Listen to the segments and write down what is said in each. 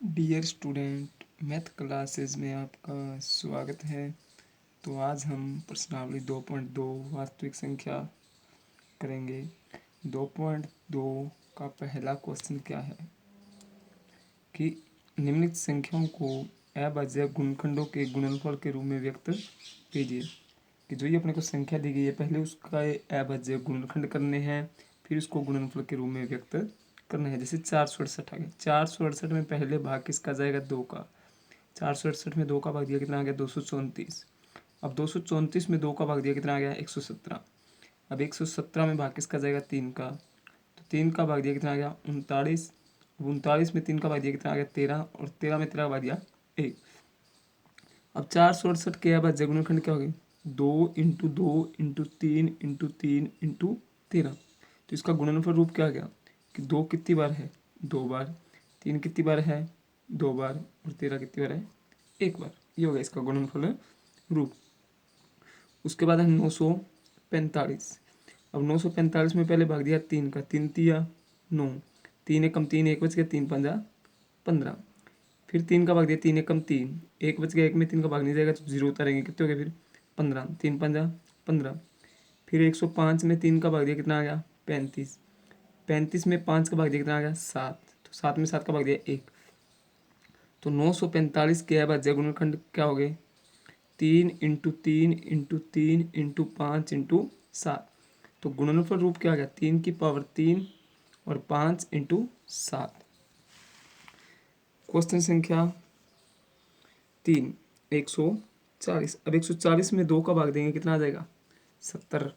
Dear student, math classes में आपका स्वागत है। तो आज हम प्रश्नावली 2.2 वास्तविक संख्या करेंगे। 2.2 का पहला क्वेश्चन क्या है कि निम्नलिखित संख्याओं को अभाज्य गुणनखंडों के गुणनफल के रूप में व्यक्त कीजिए। कि जो ये अपने को संख्या दी गई है, पहले उसका अभाज्य गुणनखंड करने हैं, फिर उसको गुणनफल के रूप में व्यक्त करना है। जैसे 468 आ गया। 468 में पहले भाग किसका जाएगा? 2 का। 468 में 2 का भाग दिया, कितना आ गया? 234। अब 234 में 2 का भाग दिया, कितना आ गया? 117। अब 117 में भाग किसका जाएगा? 3 का। तो 3 का भाग दिया, कितना आ गया? 39। अब 39 में 3 का भाग दिया, कितना आ गया? 13। और 13 में 13 का भाग दिया 1। अब 468 के अभाज्य गुणनखंड क्या हो गए? 2 इंटू 2 इंटू 3 इंटू 3 इंटू 13। तो इसका गुणनफल रूप क्या आ गया कि 2 कितनी बार है? 2 बार। 3 कितनी बार है? 2 बार। और 13 कितनी बार है? 1 बार। ये होगा इसका गुणनफल रूप। उसके बाद है 945। अब 945 में पहले भाग दिया 3 का। 3 तिया 9। 3 एकम 3, 1 बच गया, 3 पंजा 15। फिर 3 का भाग दिया, 3 एकम 3, 1 बच गया, 1 में 3 का भाग नहीं जाएगा तो 0 उतारेंगे, कितने हो गए फिर? 15। 3 पंजा 15। फिर 105 में 3 का भाग दिया, कितना आ गया? 35। 35 में 5 का भाग दिया, कितना आ गया? 7। तो 7 में 7 का भाग दिया 1। तो 945 के अभाज्य गुणनखंड क्या हो गए? 3 इंटू 3 इंटू 3 इंटू 5 इंटू 7। तो गुणनफल रूप क्या आ गया? 3 की पावर 3 और 5 इंटू 7। क्वेश्चन संख्या 3, 140। अब 140 में 2 का भाग देंगे, कितना आ जाएगा? 70।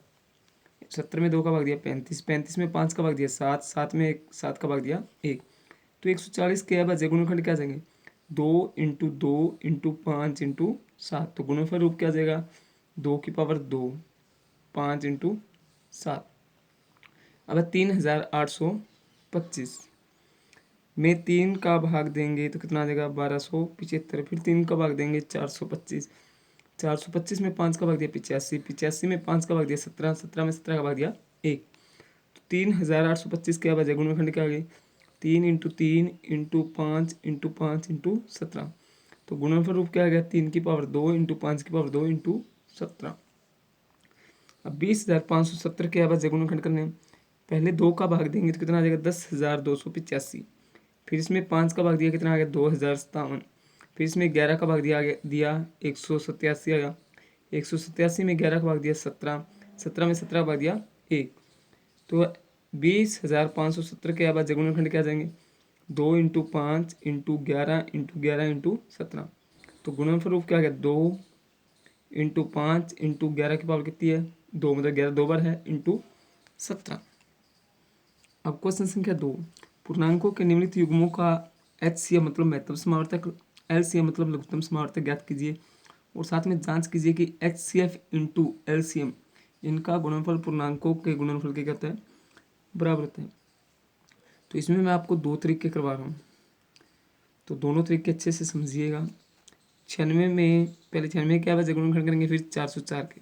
70 में 2 का भाग दिया 35। 35 में 5 का भाग दिया 7। 7 में 7 का भाग दिया 1। तो 140 के अभाज्य गुणनखंड क्या आ जाएंगे? 2 इंटू 2 इंटू 5 इंटू 7। तो गुणनफल रूप क्या आ जाएगा? 2 की पावर 2, 5 इंटू 7। अब 3825 में 3 का भाग देंगे तो कितना आ जाएगा? 1275। फिर 3 का भाग देंगे 425। 425 में 5 का भाग दिया 85। 85 में 5 का भाग दिया 17। 17 में 17 का भाग दिया 1। तो 3825 के अभाज्य गुणनखंड क्या आ गई? 3 इंटू 3 इंटू 5 इंटू 5 इंटू 17। तो गुणनफल रूप क्या आ गया? 3 की पावर 2 इंटू 5 की पावर 2 इंटू 17। अब 20,570 के अभाज्य गुणनखंड करने हैं। पहले 2 का भाग देंगे तो कितना आ जाएगा? 10,285। फिर इसमें 5 का भाग दिया, कितना आ गया? 2,057। फिर इसमें 11 का भाग दिया 187 आ गया। 187 में 11 का भाग दिया 17। 17 में 17 का भाग दिया 1। तो 20,570 के अभाज्य गुणनखंड क्या आ जाएंगे? 2 इंटू 5 इंटू 11 इंटू 11 इंटू 17। तो गुणनफल रूप क्या आ गया? 2 इंटू 5 इंटू 11 की पावर कितनी है? 2, मतलब 11 2 बार है, इंटू 17। अब क्वेश्चन संख्या 2, पूर्णांकों के निम्नलिखित युग्मों का HCF मतलब महत्तम समावर्तक, LCM मतलब लघुत्तम समावर्तक ज्ञात कीजिए। और साथ में जांच कीजिए कि HCF इंटू LCM इनका गुणनफल पूर्णांकों के गुणनफल के क्या होता है? बराबर होता है। तो इसमें मैं आपको 2 तरीके करवा रहा हूँ, तो दोनों तरीके अच्छे से समझिएगा। 96 में पहले 96 क्या अभाज्य गुणनखंड करेंगे, फिर 404 के।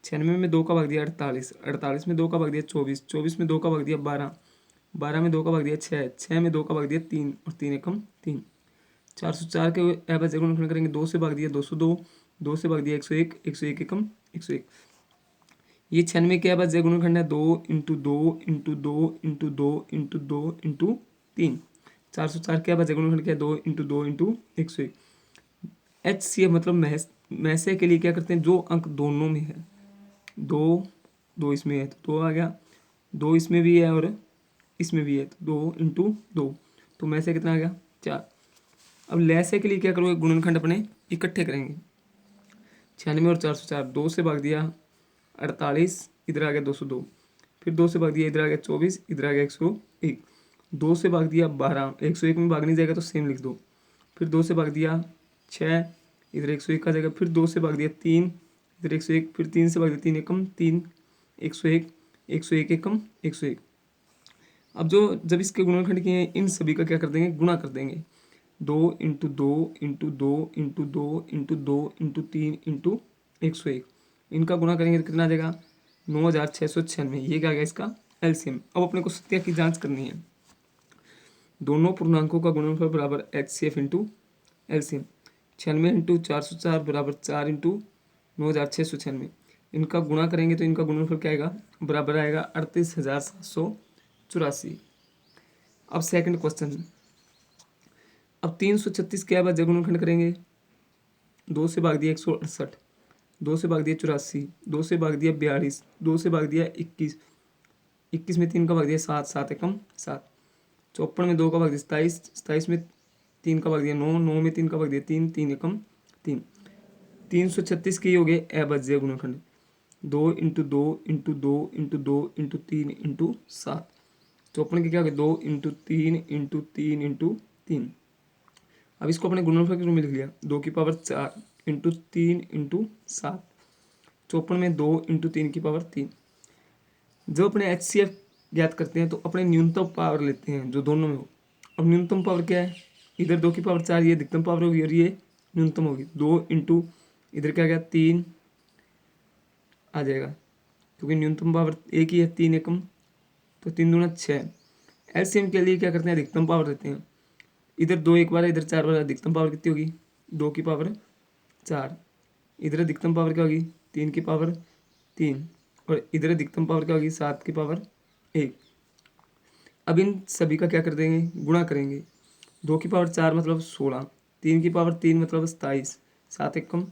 96 में 2 का भाग दिया 48। 48 में 2 का भाग दिया 24। 24 में 2 का भाग दिया 12। 12 में 2 का भाग दिया 6। 6 में 2 का भाग दिया 3 और 3 एकम 3। 404 के अभाज्य गुणनखंड करेंगे। 2 से भाग दिया 202। 2 से भाग दिया 101। 101 एकम 101। ये 96 के अभाज्य गुणनखंड है 2 into 2 into 2 into 2 into 2 into 3। 404 के अभाज्य गुणनखंड क्या है? 2 इंटू 2 इंटू 101। HCF मतलब महसे के लिए क्या करते हैं? जो अंक दोनों में है, 2 2 इसमें है तो 2 आ गया, 2 इसमें भी है और इसमें भी है तो 2 इंटू 2। तो में से कितना आ गया? 4। अब लहसे के लिए क्या करोगे? गुणनखंड अपने इकट्ठे करेंगे। 96 और 404। 2 से भाग दिया 48, इधर आ गया 202। फिर 2 से भाग दिया, इधर आ गया 24, इधर आ गया 101। 2 से भाग दिया 12। 101 में भाग नहीं जाएगा तो सेम लिख दो। फिर 2 से भाग दिया 6, इधर 101 आ जाएगा। फिर 2 से भाग दिया 3, इधर 101। फिर 3 से भाग दिया 3 एकम 3, 101। 101 एकम 101। अब जब इसके गुणनखंड किए हैं, इन सभी का क्या कर देंगे? गुणा कर देंगे। 2 into 2 into 2 into 2 into 2 into 3 into 101। इनका गुणा करेंगे तो कितना आ जाएगा? 9,696। ये क्या आ गया इसका LCM। अब अपने को सत्या की जांच करनी है। दोनों पूर्णांकों का गुणनफल बराबर HCF इंटू LCM। 96 इंटू 404 बराबर 4 इंटू 9696। इनका गुणा करेंगे तो इनका गुणनफल क्या आएगा, बराबर आएगा 38,784। अब सेकंड क्वेश्चन, अब 336 क्या बार गुणनखंड करेंगे, 2 से भाग दिया 168, 2 से भाग दिया 84, 2 से भाग दिया 42, 2 से भाग दिया 21, 21 में 3 का भाग दिया 7, 7 एकम 7, 54 में 2 का भाग दिया 27, 27 में 3 का भाग दिया 9, 9 में 3 का भाग दिया 3, 3 एकम 3। 336 के हो गए अभाज्य गुणनखंड, 2 into 2 into 2 into 2 into 3 into 7। 54 के क्या हो गए, 2 इंटू 3 इंटू 3 इंटू 3। अब इसको अपने गुणनफल के रूप में लिख लिया, 2 की पावर 4 इंटू 3 इंटू 7। 54 में 2 इंटू 3 की पावर 3। जब अपने HCF ज्ञात करते हैं तो अपने न्यूनतम पावर लेते हैं जो दोनों में हो। अब न्यूनतम पावर क्या है, इधर 2 की पावर 4 ये अधिकतम पावर होगी और ये न्यूनतम होगी। 2 इंटू इधर क्या गया 3 आ जाएगा, क्योंकि न्यूनतम पावर एक ही है, 3 एकम, तो 3 दूना 6। LCM के लिए क्या करते हैं, अधिकतम पावर देते हैं। इधर 2 एक बार, इधर 4 बार, अधिकतम पावर कितनी होगी, 2 की पावर 4। इधर अधिकतम पावर क्या होगी, 3 की पावर 3, और इधर अधिकतम पावर क्या होगी, 7 की पावर 1। अब इन सभी का क्या कर देंगे, गुणा करेंगे। 2 की पावर 4 मतलब 16, 3 की पावर 3 मतलब 27, 7 एकम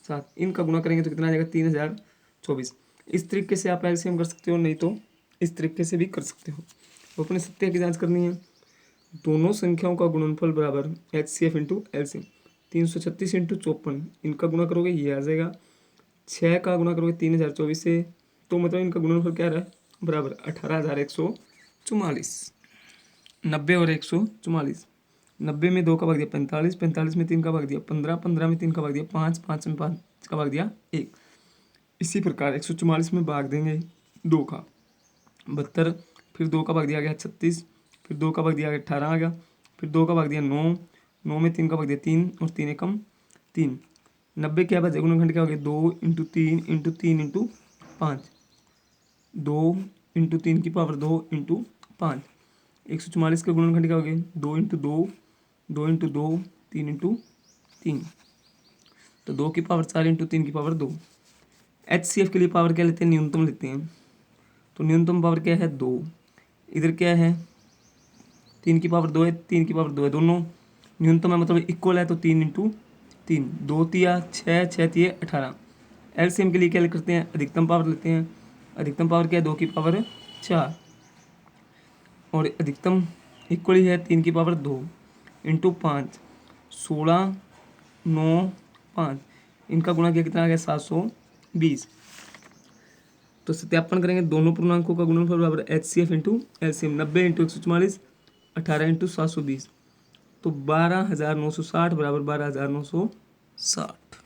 7। इनका गुणा करेंगे तो कितना आ जाएगा, 3024। इस तरीके से आप LCM कर सकते हो, नहीं तो इस तरीके से भी कर सकते हो। तो अपने सत्य की जांच करनी है। दोनों संख्याओं का गुणनफल बराबर HCF इंटू LCM। 336 इंटू 54, इनका गुणा करोगे ये आ जाएगा। 6 का गुणा करोगे 3024 से, तो मतलब इनका गुणनफल क्या रहा है, बराबर 18,144। 90 और 144, 90 में 2 का भाग दिया 45, 45 में 3 का भाग दिया 15, 15 में 3 का भाग दिया 5, 5 में 5 का भाग दिया 1। इसी प्रकार 144 में भाग देंगे 2 का 72, फिर 2 का भाग दिया गया 36, फिर 2 का भाग दिया गया 18 आ गया, फिर 2 का भाग दिया 9, 9 में 3 का भाग दिया 3 और 3 एकम 3। 90 क्या बचा, गुणनखंड क्या हो गया, 2 इंटू 3 इंटू 3 इंटू 5, 2 इंटू 3 की पावर 2 इंटू 5। 144 का गुणनखंड क्या हो गया, 2 इंटू 2, 2 इंटू 2, 3 इंटू 3, तो 2 की पावर 4 इंटू 3 की पावर 2। HCF के लिए पावर क्या लेते हैं, न्यूनतम लेते हैं। तो न्यूनतम पावर क्या है, 2। इधर क्या है, 3 की पावर 2 है, 3 की पावर 2 है, दोनों न्यूनतम है मतलब इक्वल है, तो 3 इंटू 3, 2 तिया 6, 6 तिया 18। LCM के लिए क्या करते हैं, अधिकतम पावर लेते हैं। अधिकतम पावर क्या है, 2 की पावर 4, और अधिकतम इक्वल ही है 3 की पावर 2 इंटू 5, 16, 9, 5। इनका गुणा किया कितना आ गया, 720। तो सत्यापन करेंगे, दोनों पूर्णांकों का गुणनफल बराबर HCF into LCM। 90 into 144, 18 into 720, तो 12,960 बराबर 12,960।